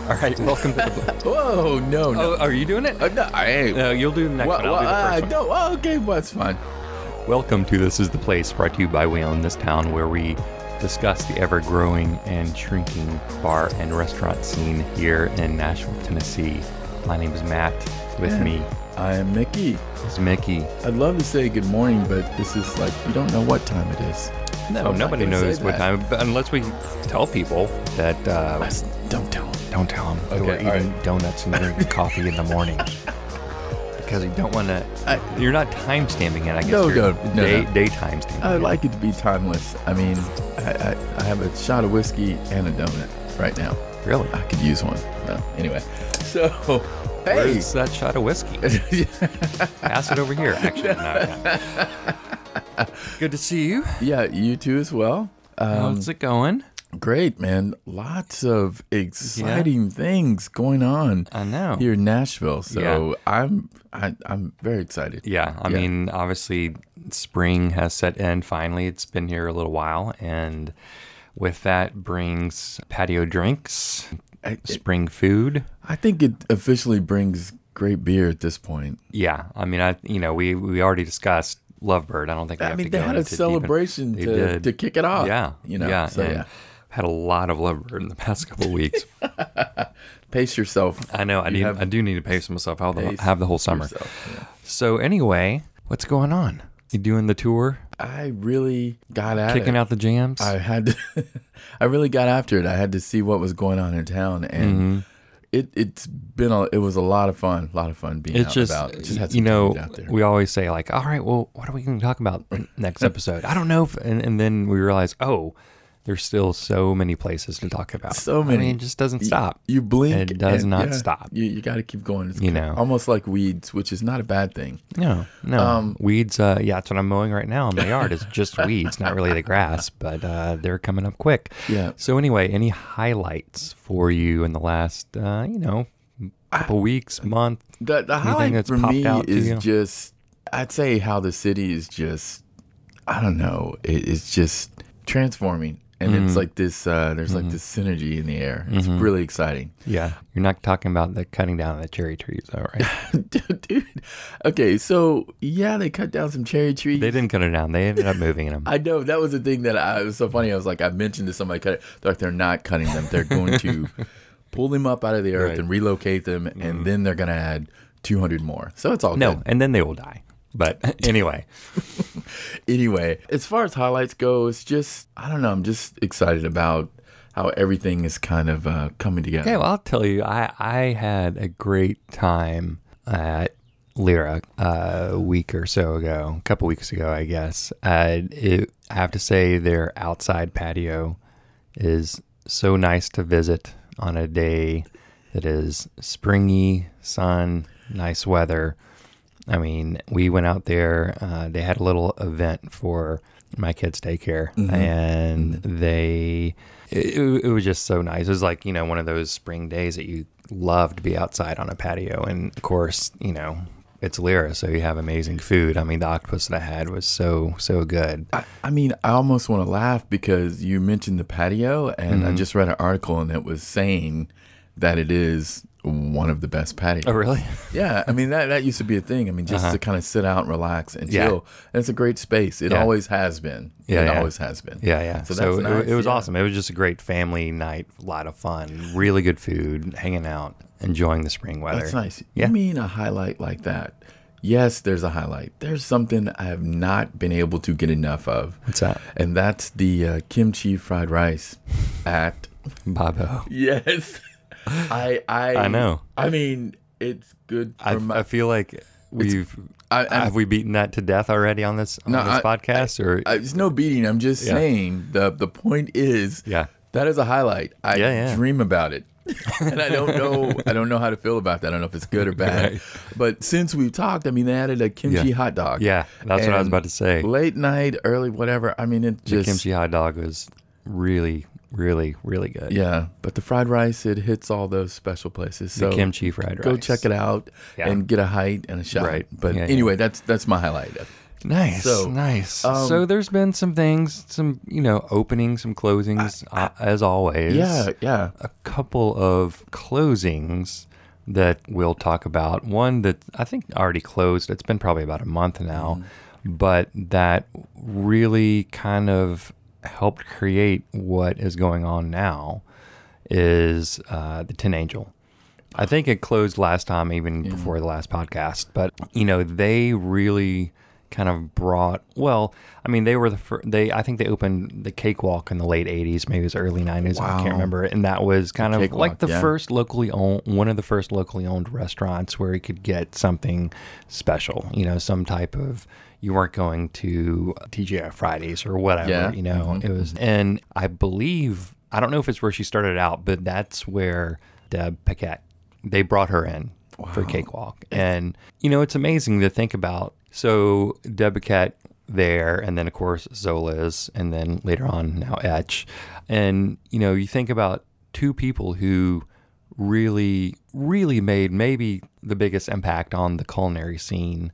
All right, welcome to the... Whoa, no. Oh, are you doing it? No, I ain't. No, you'll do the next one. I'll do the first one. No, okay, well, that's fine. Welcome to This Is The Place, brought to you by We Own This Town, where we discuss the ever-growing and shrinking bar and restaurant scene here in Nashville, Tennessee. My name is Matt. With me, I am Mickey. This is Mickey. I'd love to say good morning, but this is like, you don't know what time it is. No, So nobody knows what time, but unless we tell people that... Don't tell them. Don't tell them that Okay, we're all eating donuts and drinking coffee in the morning. Because you don't want to... You're not time-stamping it, I guess. No. Day time-stamping I like it to be timeless. I mean, I have a shot of whiskey and a donut right now. Really? I could use one. No, anyway. So, hey. Where's that shot of whiskey? Pass it over here, actually. No. Good to see you. Yeah, you too as well. How's it going? Great, man. Lots of exciting things going on. I know. Here in Nashville. So Yeah. I'm very excited. Yeah, I mean, obviously, spring has set in finally. It's been here a little while, and with that brings patio drinks, spring food. I think it officially brings great beer at this point. Yeah, I mean, we already discussed Lovebird. I don't think we have to go they had a into celebration deep to kick it off. Yeah, you know. Yeah, So and yeah, had a lot of Lovebird in the past couple of weeks. pace yourself. I know. I do need to pace myself. I'll Pace have the whole summer. yourself, yeah. So anyway, what's going on? You doing the tour? I really got at it. Kicking out the jams? I had to. I really got after it. I had to see what was going on in town, and it was a lot of fun. A lot of fun being It's out just, and about. It just had some you know, tunes out there. we always say like, all right, well, what are we going to talk about next episode? I don't know. And then we realize, oh, there's still so many places to talk about. So many. I mean, it just doesn't stop. You blink. It does and, not stop. You got to keep going. It's You know. almost like weeds, which is not a bad thing. No. Weeds, yeah, that's what I'm mowing right now in my yard. It's just weeds, not really the grass, but they're coming up quick. Yeah. So anyway, any highlights for you in the last, couple weeks, month? The highlight that's for popped me out to you? is just, I'd say how the city is just, I don't know, it's just transforming. And it's like this, there's like this synergy in the air. It's really exciting. Yeah. You're not talking about the cutting down the cherry trees, though, right? Dude. Okay, so yeah, they cut down some cherry trees. They didn't cut it down. They ended up moving them. I know, that was the thing that it was so funny. I was like, I mentioned to somebody, they're like, they're not cutting them. They're going to pull them up out of the earth Right. and relocate them, and then they're going to add 200 more. So it's all No, good. and then they will die. But anyway. Anyway, as far as highlights go, it's just, I don't know, I'm just excited about how everything is kind of coming together. Okay, well, I'll tell you, I had a great time at Lyra a week or so ago, a couple weeks ago, I guess. I have to say their outside patio is so nice to visit on a day that is springy, sun, nice weather. I mean, we went out there, they had a little event for my kids' daycare, and it was just so nice. It was like, one of those spring days that you love to be outside on a patio. And of course, it's Lyra, so you have amazing food. I mean, the octopus that I had was so good. I mean, I almost want to laugh because you mentioned the patio, and I just read an article, and it was saying that it is one of the best patios. Oh, really? Yeah, I mean, that used to be a thing. I mean, just to kind of sit out and relax and chill. And it's a great space. It always has been. It always has been. Yeah. So So, that's nice. it was awesome. It was just a great family night, a lot of fun, really good food, hanging out, enjoying the spring weather. That's nice. Yeah. You mean a highlight like that? Yes, there's a highlight. There's something I have not been able to get enough of. What's that? And that's the kimchi fried rice at... Babo. Yes. I know. I mean, it's good for I feel like have we beaten that to death already on this podcast? Or it's no beating. I'm just saying the point is that is a highlight. I dream about it. And I don't know how to feel about that. I don't know if it's good or bad. Right. But since we've talked, I mean, they added a kimchi hot dog. Yeah, that's what I was about to say. Late night, early, whatever. I mean, it just... The kimchi hot dog was really, really, really good. Yeah, but the fried rice, it hits all those special places. So the kimchi fried rice. Go check it out and get a height and a shot. Right. But anyway, that's my highlight. Nice, So, nice. So there's been some things, some, openings, some closings, as always. Yeah. A couple of closings that we'll talk about. One that I think already closed. It's been probably about a month now, but that really kind of helped create what is going on now is the Tin Angel. I think it closed last time, even before the last podcast. But, they really kind of brought, they were I think they opened the Cakewalk in the late 80s, maybe it was early 90s. Wow. I can't remember. And that was kind of Cakewalk, like one of the first locally owned restaurants where you could get something special, some type of, you weren't going to TGI Fridays or whatever, it was. And I believe, I don't know if it's where she started out, but that's where Deb Paquette, they brought her in for Cakewalk. And, it's amazing to think about. So Deb Paquette there, and then, of course, Zola's, and then later on now Etch. And, you think about two people who really, really made maybe the biggest impact on the culinary scene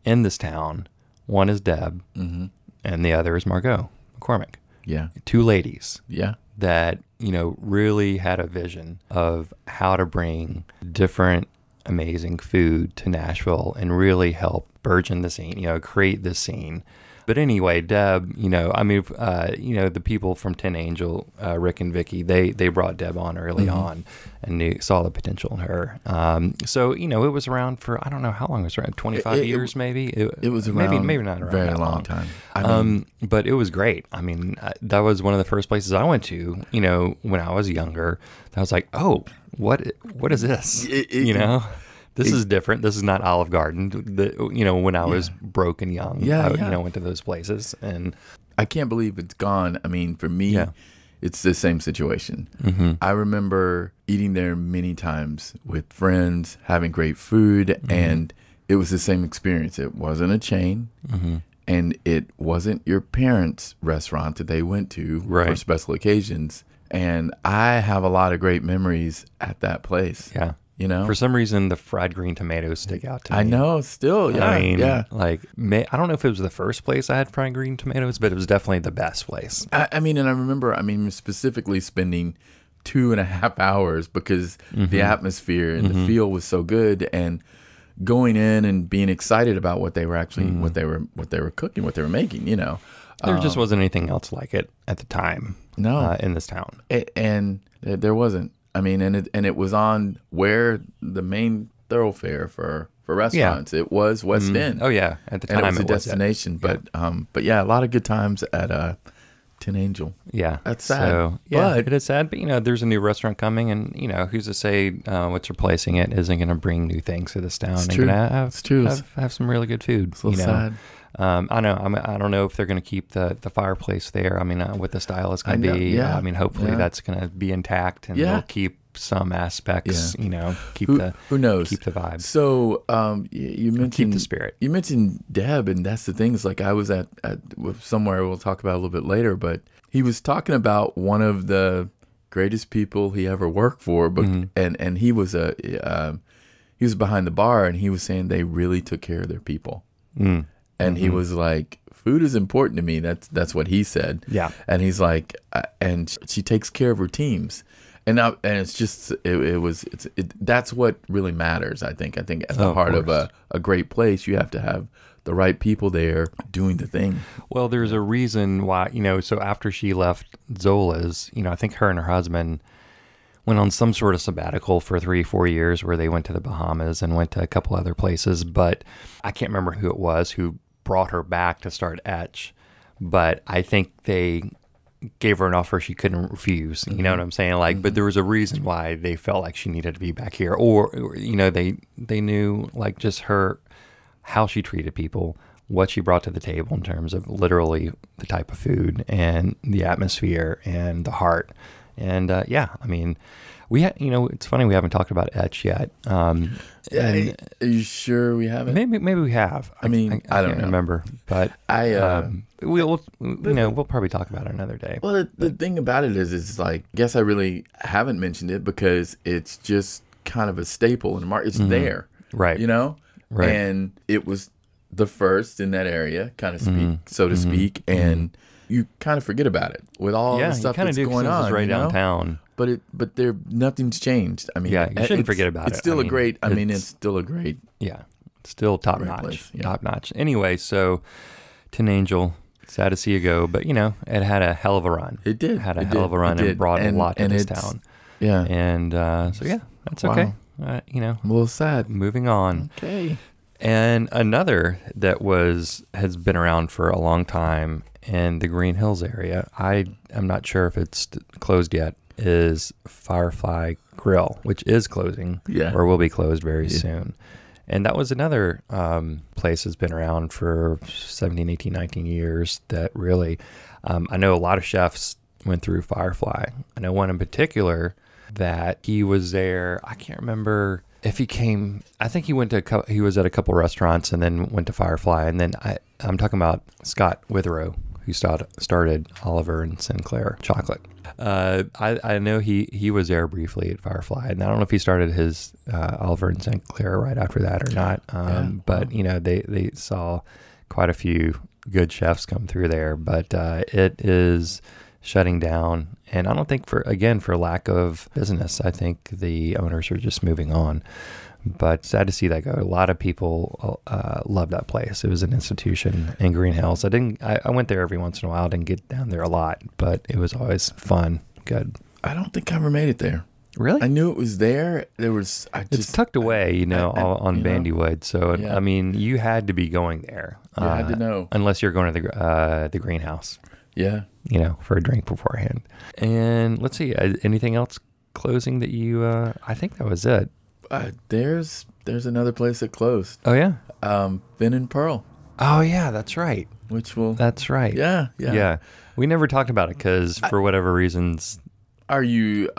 in this town. One is Deb, and the other is Margot McCormick. Yeah. Two ladies. Yeah. That, really had a vision of how to bring different amazing food to Nashville and really help burgeon the scene, create this scene. But anyway, Deb, the people from Tin Angel, Rick and Vicky, they brought Deb on early on and saw the potential in her. So, it was around for, I don't know how long it was around, 25 years maybe? It was around maybe not around very that long time. But it was great. I mean, that was one of the first places I went to, when I was younger. I was like, oh, what is this? This is different. This is not Olive Garden. When I was broke and young, I went to those places, and I can't believe it's gone. I mean, for me, it's the same situation. I remember eating there many times with friends, having great food, and it was the same experience. It wasn't a chain, and it wasn't your parents' restaurant that they went to for special occasions. And I have a lot of great memories at that place. Yeah. For some reason, the fried green tomatoes stick out to me. I know, still, yeah. I mean, I don't know if it was the first place I had fried green tomatoes, but it was definitely the best place. I remember specifically spending 2.5 hours because the atmosphere and the feel was so good, and going in and being excited about what they were actually, what they were cooking, what they were making, There just wasn't anything else like it at the time. No. In this town. And there wasn't. And it was on where the main thoroughfare for restaurants. It was West End. Oh yeah, at the time and it was a destination. But a lot of good times at Tin Angel. Yeah, that's sad. So, it is sad. But there's a new restaurant coming, and who's to say what's replacing it isn't going to bring new things to this town and have some really good food. It's a little sad. I know. I don't know if they're going to keep the fireplace there. What the style is going to be. Yeah. Hopefully that's going to be intact, and they'll keep some aspects. Keep who knows? Keep the vibe. So you mentioned keep the spirit. You mentioned Deb, and that's the thing. Is like I was at somewhere we'll talk about a little bit later, but he was talking about one of the greatest people he ever worked for, but and he was he was behind the bar, and he was saying they really took care of their people. And he was like, food is important to me. That's what he said. Yeah. And he's like, and she takes care of her teams. And it's just, that's what really matters, I think. I think at the heart of a great place, you have to have the right people there doing the thing. Well, there's a reason why, so after she left Zola's, I think her and her husband went on some sort of sabbatical for 3-4 years where they went to the Bahamas and went to a couple other places. But I can't remember who it was who brought her back to start Etch. But I think they gave her an offer she couldn't refuse. You know what I'm saying? But there was a reason why they felt like she needed to be back here. Or they knew just how she treated people, what she brought to the table in terms of literally the type of food and the atmosphere and the heart. And we it's funny we haven't talked about Etch yet. Are you sure we haven't? Maybe we have. I don't remember, but we'll probably talk about it another day. Well, the thing about it is like, I guess I really haven't mentioned it because it's just kind of a staple in the market. It's there, right? Right. And it was the first in that area, kind of so to speak, and you kind of forget about it with all the stuff that's going on. It's right downtown. But nothing's changed. I mean, you shouldn't forget about it. It's still it's still a great. Yeah, still top notch. Place, yeah. Top notch. Anyway, so Tin Angel, sad to see you go, but it had a hell of a run. It did. Had a hell of a run and brought a lot to this town. Yeah. And that's okay. A little sad. Moving on. Okay. And another that has been around for a long time in the Green Hills area, I'm not sure if it's closed yet, is Firefly Grill, which is closing or will be closed very soon. And that was another place that's been around for 17, 18, 19 years that really, I know a lot of chefs went through Firefly. I know one in particular that he was there. I can't remember if he came. I think he was at a couple restaurants and then went to Firefly. And then I'm talking about Scott Withrow, who started Oliver and Sinclair Chocolate. I know he was there briefly at Firefly, and I don't know if he started his Oliver and Sinclair right after that or not. But they saw quite a few good chefs come through there. But it is shutting down, and I don't think for lack of business. I think the owners are just moving on. But sad to see that go. A lot of people love that place. It was an institution in Green Hills. I went there every once in a while. Didn't get down there a lot, but it was always fun. Good. I don't think I ever made it there. Really? I knew it was there. It's tucked away, on Bandywood. So I mean, you had to be going there. You had to know, unless you're going to the greenhouse. Yeah. For a drink beforehand. And let's see, anything else closing that you? I think that was it. There's another place that closed. Oh yeah, Finn and Pearl. Oh yeah, that's right. That's right. Yeah. We never talked about it because for whatever reasons. Are you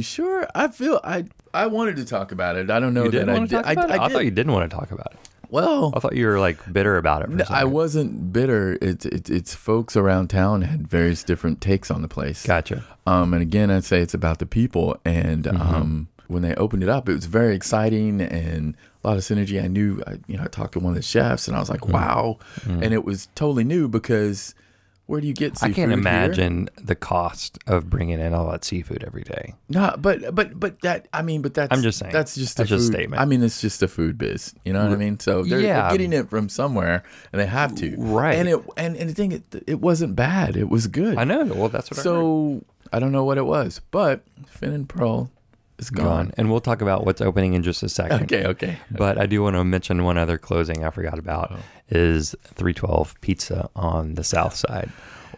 sure? I feel I wanted to talk about it. I don't know that I did. I thought you didn't want to talk about it. Well, I thought you were bitter about it. I wasn't bitter. It's folks around town had various different takes on the place. Gotcha. And again, I'd say it's about the people and. When they opened it up, it was very exciting and a lot of synergy. I knew, I talked to one of the chefs and I was like, wow. And it was totally new because where do you get seafood? I can't imagine the cost of bringing in all that seafood every day. No, but that's, I'm just saying, that's just a statement. I mean, it's just a food biz. You know what I mean? So they're getting it from somewhere and they have to. Right. And the thing, it wasn't bad. It was good. I know. Well, that's what I heard. I don't know what it was, but Finn and Pearl, it's gone. And we'll talk about what's opening in just a second. Okay. But I do want to mention one other closing I forgot about is 312 Pizza on the south side.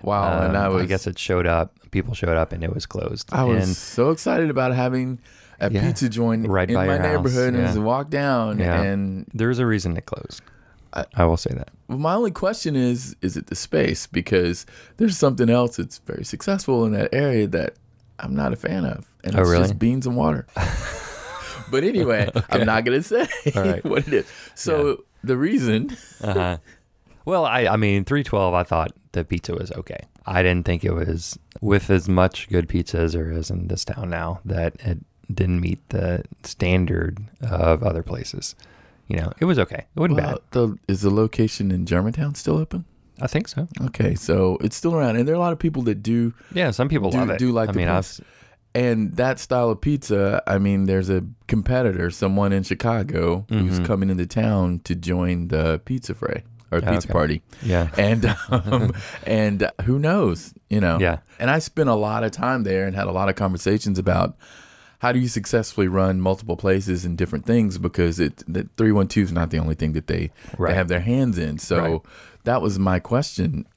Wow. And I guess people showed up and it was closed. I was so excited about having a pizza joint right in by my your neighborhood house. and walk down. Yeah. And there's a reason it closed. I will say that. My only question is it the space? Because there's something else that's very successful in that area that I'm not a fan of. And it's just beans and water. But anyway, I'm not going to say what it is. So the reason. Well, I mean, 312, I thought the pizza was okay. I didn't think it was, with as much good pizza as there is in this town now, that it didn't meet the standard of other places. It was okay. It wasn't bad. Is the location in Germantown still open? I think so. Okay, so it's still around, and there are a lot of people that do. Yeah, some people love it. Do like the place. And that style of pizza, I mean, there's a competitor, someone in Chicago, who's coming into town to join the pizza fray or pizza party. Yeah, and who knows, Yeah. And I spent a lot of time there and had a lot of conversations about how do you successfully run multiple places and different things, because the 312 is not the only thing that they have their hands in. So that was my question,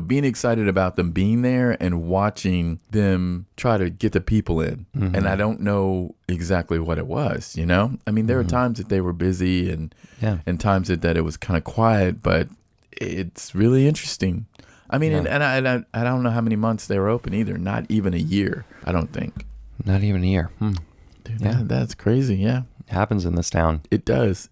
being excited about them being there and watching them try to get the people in. And I don't know exactly what it was, I mean, there were times that they were busy and times that it was kind of quiet, but it's really interesting. I mean, and I don't know how many months they were open either. Not even a year, I don't think. Not even a year. Dude, that's crazy. Yeah. It happens in this town. It does.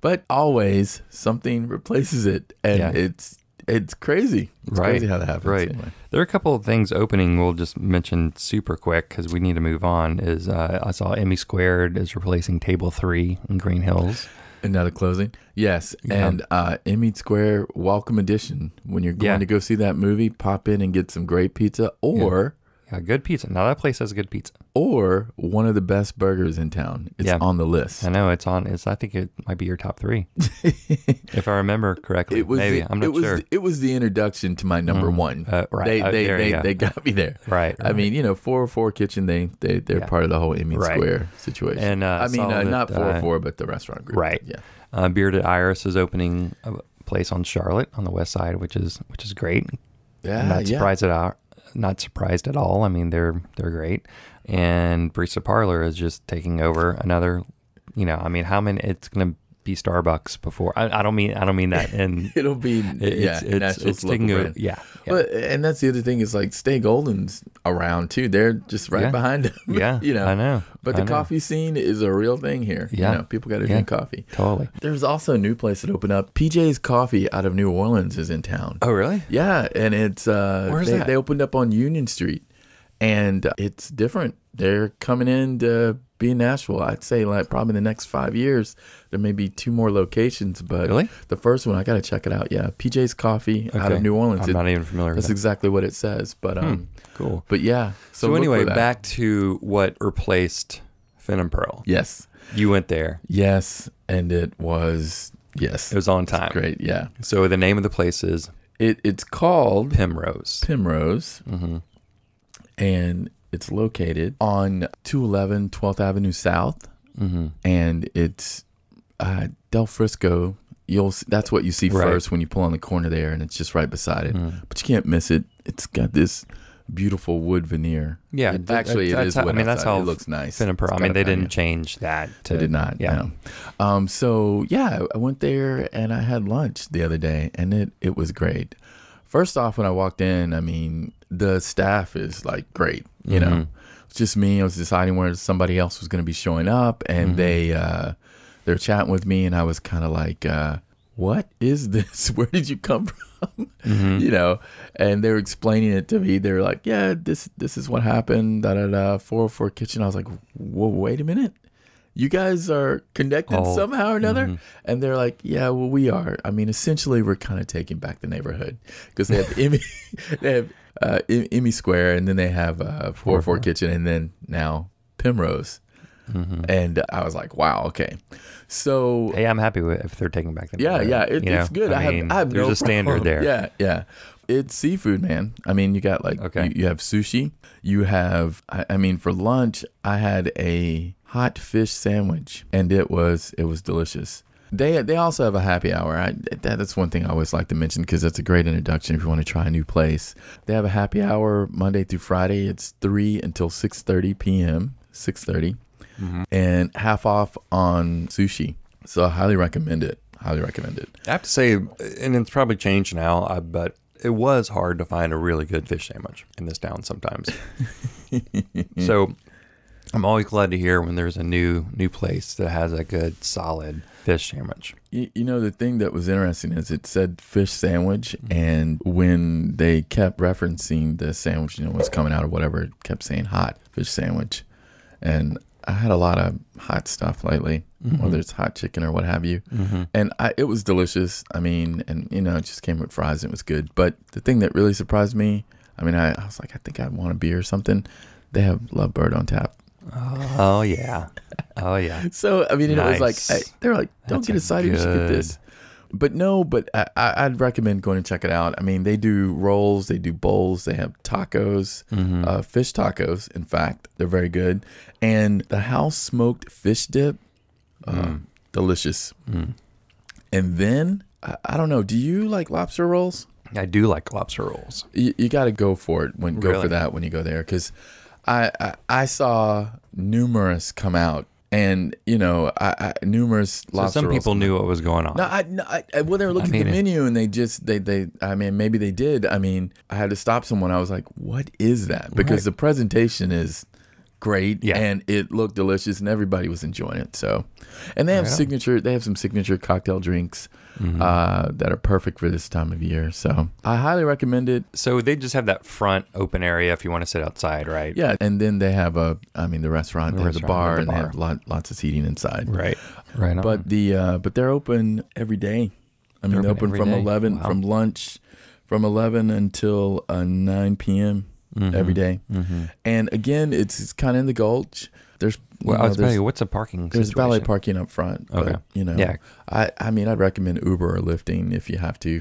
But always something replaces it. And it's crazy. It's crazy how that happens. Right. Anyway. There are a couple of things opening we'll just mention super quick because we need to move on. I saw Emmy Squared is replacing Table 3 in Green Hills. Another closing. Yes. Yeah. And Emmy Square welcome edition. When you're going to go see that movie, pop in and get some great pizza or Yeah, good pizza. Now that place has good pizza. Or one of the best burgers in town. It's on the list. I know it's on. I think it might be your top 3, if I remember correctly. Maybe I'm not sure. It was the introduction to my number one. Right. They got me there. Right. I mean, 404 Kitchen. They're part of the whole Emmy Square situation. And I mean, not 404, but the restaurant group. Right. Yeah. Bearded Iris is opening a place on Charlotte on the west side, which is great. Yeah. I'm not surprised at all. I mean, they're great. And Barista Parlor is just taking over another, I mean, how many, it's going to be Starbucks before. I don't mean that. And it'll be, it's taking over. Yeah. But, and that's the other thing is like Stay Golden's around too. They're just right behind them. Yeah. I know. But the coffee scene is a real thing here. Yeah. People got to drink coffee. Totally. There's also a new place that opened up. PJ's Coffee out of New Orleans is in town. Oh, really? Yeah. And it's, where's that? They opened up on Union Street and it's different. They're coming in to be in Nashville. I'd say like probably the next 5 years, there may be 2 more locations, but really? The first one, I got to check it out. Yeah. PJ's Coffee out of New Orleans. I'm not even familiar with that. That's exactly what it says. But, cool. But yeah. So anyway, back to what replaced Fin and Pearl. Yes. You went there. Yes. And it was, It was on time. Great. Yeah. So the name of the place is? It's called Pemrose. Mm-hmm. And it's located on 211 12th Avenue South. Mm-hmm. And it's Del Frisco. That's what you see first when you pull on the corner there, and it's just right beside it. Mm. But you can't miss it. It's got this beautiful wood veneer. Yeah, it is wood. That's how it looks nice. Fin and Pearl. I mean, they didn't change that. They did not. Yeah. No. So yeah, I went there and I had lunch the other day, and it was great. First off, when I walked in, I mean, the staff is like great. You know, it's just me. I was deciding where somebody else was going to be showing up, and they're chatting with me, and I was kind of like, what is this? Where did you come from? You know, and they were explaining it to me. They were like, yeah, this is what happened, 404 Kitchen. I was like, whoa, wait a minute. You guys are connected somehow or another? And they're like, yeah, well, we are. I mean, essentially, we're kind of taking back the neighborhood because they have Emmy Square, and then they have 404 Kitchen, and then now Pemrose. And I was like, wow, okay. So hey, I'm happy with if they're taking back the it's good. I have there's no a standard problem. there. Yeah. It's seafood, man. I mean, you got like you have sushi. You have I mean, for lunch, I had a hot fish sandwich, and it was delicious. They also have a happy hour. That's one thing I always like to mention because that's a great introduction if you want to try a new place. They have a happy hour Monday through Friday. It's 3 until 6:30 p.m. 6:30. And half off on sushi. So I highly recommend it. I have to say, and it's probably changed now, but it was hard to find a really good fish sandwich in this town sometimes. So I'm always glad to hear when there's a new place that has a good, solid fish sandwich. You know, the thing that was interesting is it said fish sandwich, and when they kept referencing the sandwich, what's coming out or whatever, it kept saying hot fish sandwich. And I had a lot of hot stuff lately, whether it's hot chicken or what have you. And it was delicious. I mean, and, it just came with fries and it was good. But the thing that really surprised me, I mean, I was like, I think I'd want a beer or something. They have Lovebird on tap. Oh, yeah. So, I mean, nice. It was like, they're like, don't get excited, you should get this. But I'd recommend going and check it out. I mean, they do rolls, they do bowls, they have tacos, fish tacos. In fact, they're very good. And the house smoked fish dip, delicious. And then, I don't know, do you like lobster rolls? I do like lobster rolls. You got to go for it. Go for that when you go there. Because I saw numerous come out. And, numerous lobster some rolls. people knew what was going on. Well, they were looking at the menu and maybe they did. I mean, I had to stop someone. I was like, what is that? Because the presentation is great, and it looked delicious, and everybody was enjoying it. So, and they have some signature cocktail drinks that are perfect for this time of year. So I highly recommend it. So they just have that front open area if you want to sit outside, right? Yeah, and then they have the restaurant, they have the bar, and they have lots of seating inside. Right. Right on. But they're open every day. I mean, they're open from 11 from lunch from 11 until 9 p.m. Every day. And again, it's kind of in the Gulch. There's what's the parking There's situation? valet parking up front. Okay. But, I mean, I'd recommend Uber or Lyfting if you have to,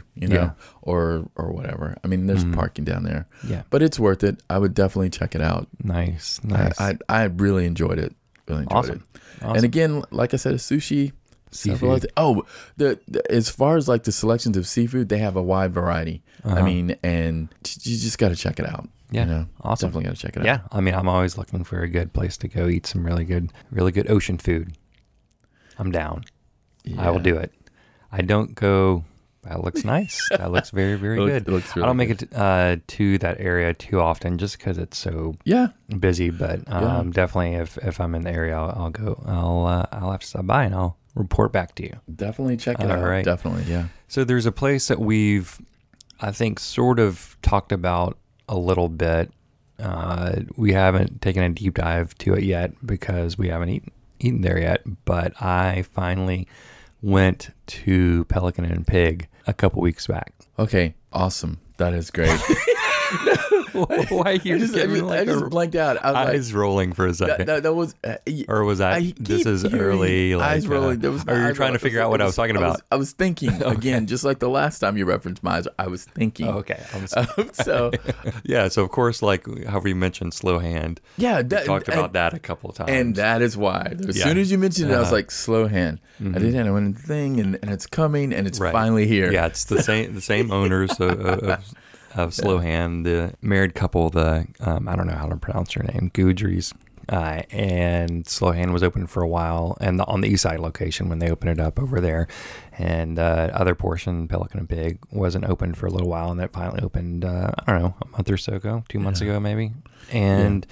or whatever. I mean, there's parking down there. Yeah. But it's worth it. I would definitely check it out. Nice. I really enjoyed it. Awesome. And again, like I said, a sushi. Seafood. As far as like the selections of seafood, they have a wide variety. I mean, and you just got to check it out. Yeah, awesome. Definitely got to check it out. Yeah, I mean, I'm always looking for a good place to go eat some really good ocean food. I'm down. Yeah. I will do it. I don't go. That looks nice. That looks very, very good. It looks really I don't make it to that area too often, just because it's so busy. But definitely, if I'm in the area, I'll go. I'll have to stop by and I'll report back to you. Definitely check it out. Right. Definitely, yeah. So there's a place that we've, I think, sort of talked about a little bit. We haven't taken a deep dive to it yet because we haven't eaten there yet. But I finally went to Pelican Pig a couple weeks back. Okay, awesome. That is great. Why are you I just blanked out. I was eyes rolling for a second. That was, or was that? This is early. Like, eyes rolling. There was. Or you're trying to figure out what I was talking about. I was thinking again, just like the last time you referenced my eyes. I was thinking. Okay. So yeah. So of course, like however you mentioned slow hand. Yeah, we talked about that a couple of times, and that is why. As soon as you mentioned it, I was like slow hand. I didn't know anything, and it's coming, and it's finally here. Yeah, it's the same owners of Slow Hand, the married couple, I don't know how to pronounce her name, Goudry's, and Slow Hand was open for a while, and on the East Side location when they opened it up over there, and other portion, Pelican Pig, wasn't open for a little while, and that finally opened, I don't know, a month or so ago, 2 months ago maybe, and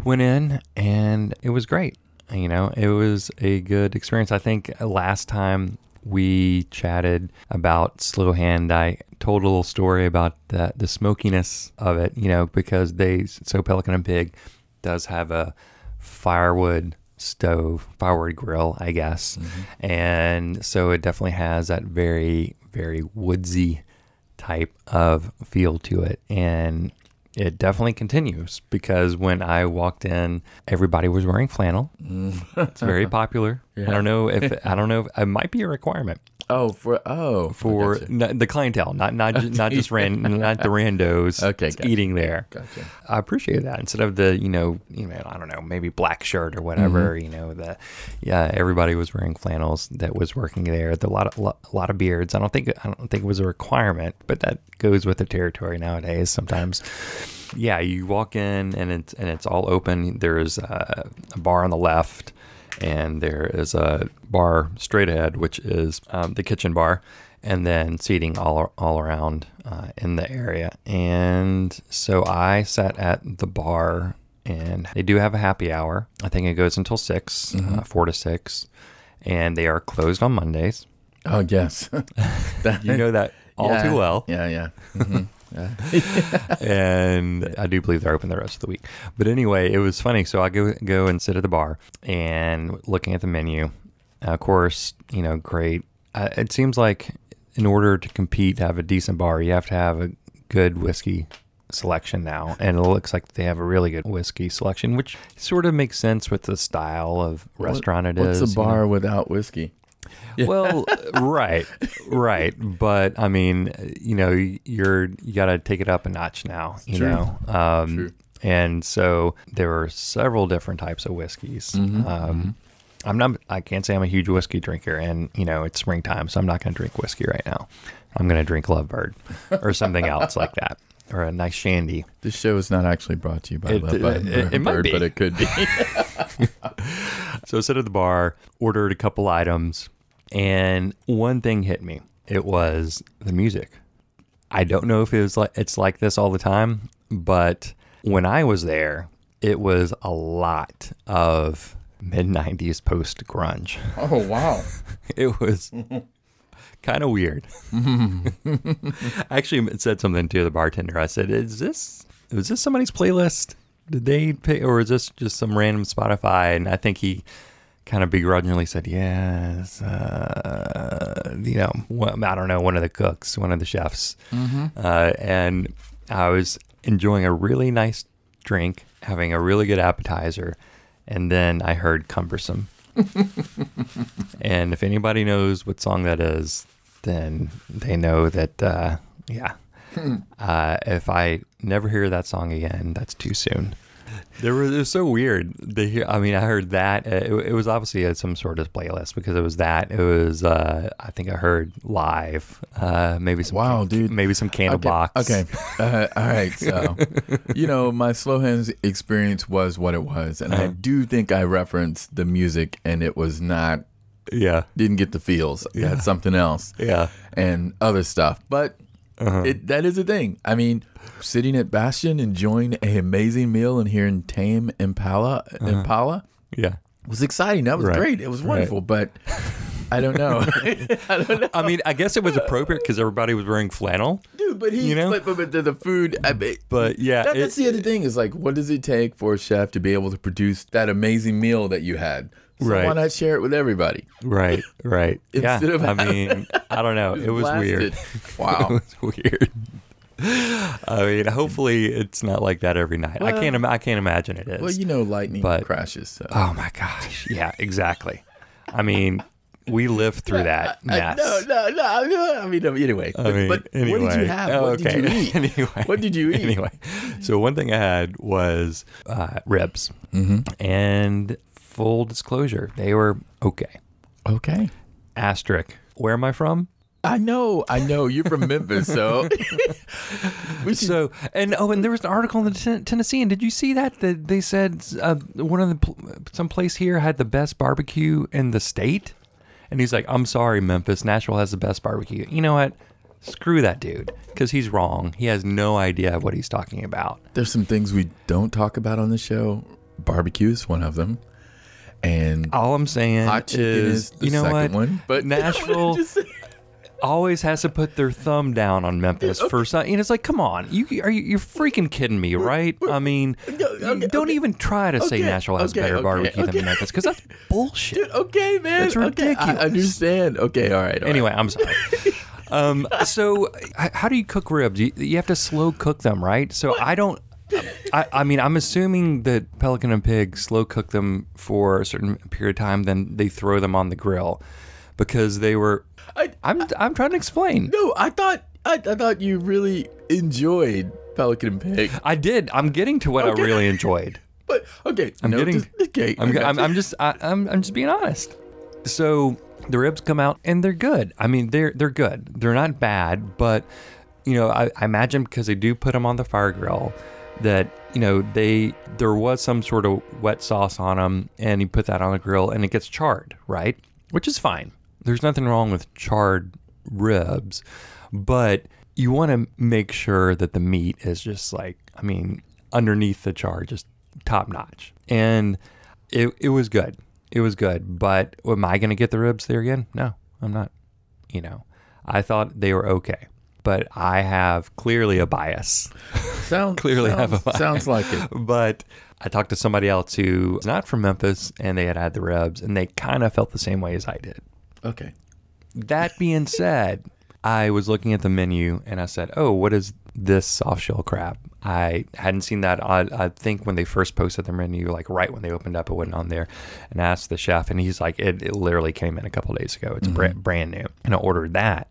went in, and it was great. It was a good experience. I think last time we chatted about Slow Hand, I told a little story about the smokiness of it, because Pelican Pig does have a firewood grill, I guess. And so it definitely has that very, very woodsy type of feel to it. And it definitely continues because when I walked in, everybody was wearing flannel. It's very popular. Yeah. I don't know if it might be a requirement. For the clientele, not just not the randos eating there. Gotcha. I appreciate that instead of the I don't know, maybe black shirt or whatever. Everybody was wearing flannels that was working there. A lot of beards. I don't think it was a requirement, but that goes with the territory nowadays. Sometimes, you walk in and it's all open. There's a bar on the left. And there is a bar straight ahead, which is the kitchen bar, and then seating all around in the area. And so I sat at the bar, and they do have a happy hour. I think it goes until 6, 4 to 6, and they are closed on Mondays. Oh, yes. You know that all too well. Yeah. And I do believe they're open the rest of the week. But anyway, it was funny. So I go and sit at the bar and looking at the menu. Of course, great. It seems like in order to compete, to have a decent bar, you have to have a good whiskey selection now. And it looks like they have a really good whiskey selection, which sort of makes sense with the style of restaurant it is. What's a bar without whiskey? Well, right. But I mean, you got to take it up a notch now, True. And so there are several different types of whiskeys. I can't say I'm a huge whiskey drinker, and it's springtime, so I'm not going to drink whiskey right now. I'm going to drink Lovebird or something else like that, or a nice shandy. This show is not actually brought to you by Lovebird, it might be, but it could be. So sit at the bar, ordered a couple items, and one thing hit me. It was the music. I don't know if it's like this all the time, but when I was there, it was a lot of mid-90s post-grunge. Oh, wow. It was kind of weird. Actually, it said something to the bartender. I said, was this somebody's playlist? Did they pay, or is this just some random Spotify? And I think he kind of begrudgingly said, yes, you know, I don't know, one of the cooks, one of the chefs. And I was enjoying a really nice drink, having a really good appetizer, and then I heard Cumbersome. And if anybody knows what song that is, then they know that, if I never hear that song again, that's too soon. It was so weird. I heard that. It was obviously some sort of playlist because it was that. It was, I think I heard Live. Maybe some maybe some Candlebox. Okay. All right. So, you know, my slow hands experience was what it was. And I do think I referenced the music and it was not, didn't get the feels. It had something else. Yeah. And other stuff. But that is a thing. I mean, sitting at Bastion, enjoying an amazing meal and hearing Tame Impala was exciting. That was great. It was wonderful, but I don't know. I mean, I guess it was appropriate because everybody was wearing flannel. Dude, but the food, that's the other thing is like, what does it take for a chef to be able to produce that amazing meal that you had? So why not share it with everybody? Right. Instead of I mean, I don't know. It was weird. Wow. It was weird. I mean, hopefully it's not like that every night. Well, I can't imagine it is. Well, you know, lightning crashes. So. Oh my gosh. Yeah, exactly. I mean, we lived through that mess. No. I mean, anyway. But what did you have? What did you eat? What did you eat? Anyway, so one thing I had was ribs. And full disclosure, they were okay. Okay. Asterisk. Where am I from? I know. You're from Memphis, so. And there was an article in the Tennessean. Did you see that? That they said some place here had the best barbecue in the state, and he's like, "I'm sorry, Memphis. Nashville has the best barbecue." You know what? Screw that dude, because he's wrong. He has no idea what he's talking about. There's some things we don't talk about on the show. Barbecue is one of them. And all I'm saying is the second one. But Nashville always has to put their thumb down on Memphis for something. And it's like, come on, you're freaking kidding me, right? I mean, don't even try to say Nashville has better barbecue than Memphis, because that's bullshit. Dude, okay, man. It's ridiculous. I understand. Okay, all right. Anyway, I'm sorry. So how do you cook ribs? You have to slow cook them, right? So I mean, I'm assuming that Pelican and Pig slow cook them for a certain period of time, then they throw them on the grill, because they were. I'm trying to explain. No, I thought you really enjoyed Pelican and Pig. I did. I'm getting to what I really enjoyed. But okay, I'm just being honest. So the ribs come out and they're good. I mean, they're good. They're not bad, but you know, I imagine because they do put them on the fire grill, that, you know, there was some sort of wet sauce on them, and you put that on the grill and it gets charred, right? Which is fine. There's nothing wrong with charred ribs, but you want to make sure that the meat is just like, I mean, underneath the char, just top notch. And it was good. It was good. But am I going to get the ribs there again? No, I'm not. You know, I thought they were okay. But I have clearly a bias. Have a bias. Sounds like it. But I talked to somebody else who is not from Memphis, and they had the ribs, and they kind of felt the same way as I did. Okay. That being said, I was looking at the menu, and I said, oh, what is this soft shell crab? I hadn't seen that. I think when they first posted the menu, like right when they opened up, it wasn't on there. And I asked the chef, and he's like, it literally came in a couple of days ago. It's brand new. And I ordered that.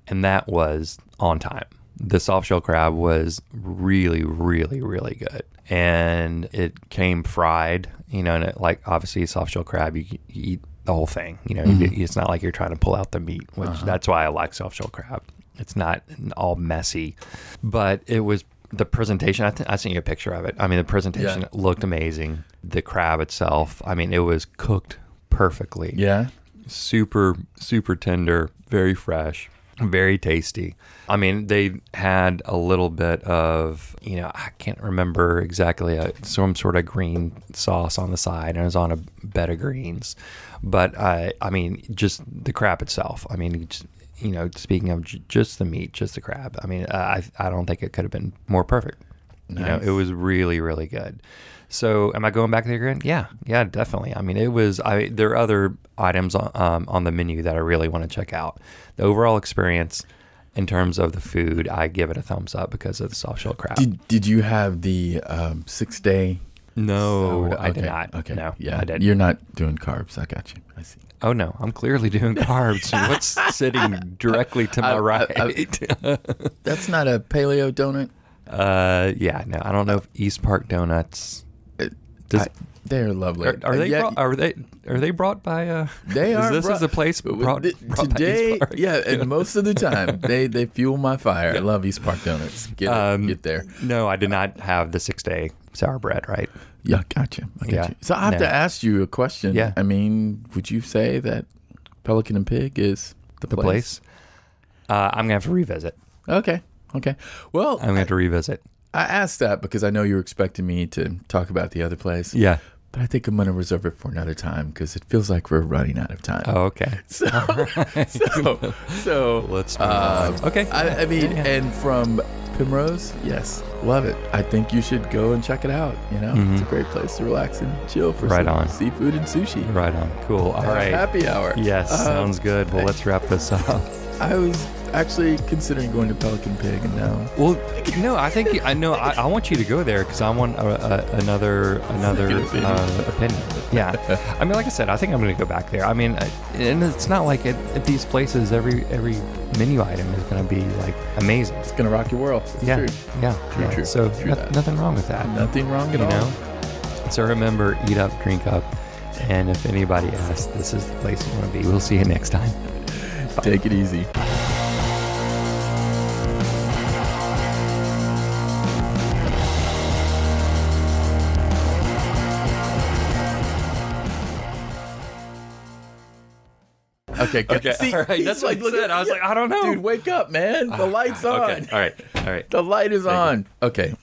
And that was on time. The soft shell crab was really, really, really good. And it came fried, you know, and it, like, obviously soft shell crab, you eat the whole thing. You know, it's not like you're trying to pull out the meat, which that's why I like soft shell crab. It's not all messy. But it was the presentation. I sent you a picture of it. I mean, the presentation looked amazing. The crab itself, I mean, it was cooked perfectly. Yeah. Super, super tender, very fresh. Very tasty. I mean, they had a little bit of, I can't remember exactly, some sort of green sauce on the side, and it was on a bed of greens. But, I mean, just the crab itself. I mean, speaking of just the meat, just the crab, I mean, I don't think it could have been more perfect. Nice. It was really, really good. So am I going back there again? Yeah, definitely. I mean, there are other items on the menu that I really want to check out. The overall experience in terms of the food, I give it a thumbs up because of the soft shell crab. Did you have the 6-day? No, Okay. I did not. Okay. No, yeah. I didn't. You're not doing carbs. I got you. I see. Oh, no, I'm clearly doing carbs. What's sitting directly to my right? That's not a paleo donut? Yeah, no, I don't know if East Park Donuts... They're lovely. Are they brought by? They are. This is a place brought today. By East Park. Yeah, and most of the time they fuel my fire. I love East Park Donuts. Get there. No, I did not have the 6-day sour bread. Right. Yeah, gotcha. I got you. So I have to ask you a question. Yeah. I mean, would you say that Pelican and Pig is the place? I'm gonna have to revisit. Okay. Well, I'm gonna have to revisit. I asked that because I know you were expecting me to talk about the other place. Yeah. But I think I'm going to reserve it for another time because it feels like we're running out of time. Oh, okay. So let's move on. Okay. I mean, and from Pemrose, yes, love it. I think you should go and check it out. It's a great place to relax and chill for some seafood and sushi. Right on. Cool. All right. Happy hour. Yes, sounds good. Well, let's wrap this up. I was actually considering going to Pelican Pig, and now. Well, no, I think I know. I want you to go there because I want another opinion. Yeah, I mean, like I said, I think I'm going to go back there. I mean, and it's not like at these places every menu item is going to be like amazing. It's going to rock your world. It's yeah, true. Yeah. True. So nothing wrong with that. Nothing wrong at all. So remember, eat up, drink up, and if anybody asks, this is the place you want to be. We'll see you next time. Bye. Take it easy. Okay. See, all right. That's what I said. I was like, I don't know. Dude, wake up, man. The light's on. Okay. All right. The light is on. Okay.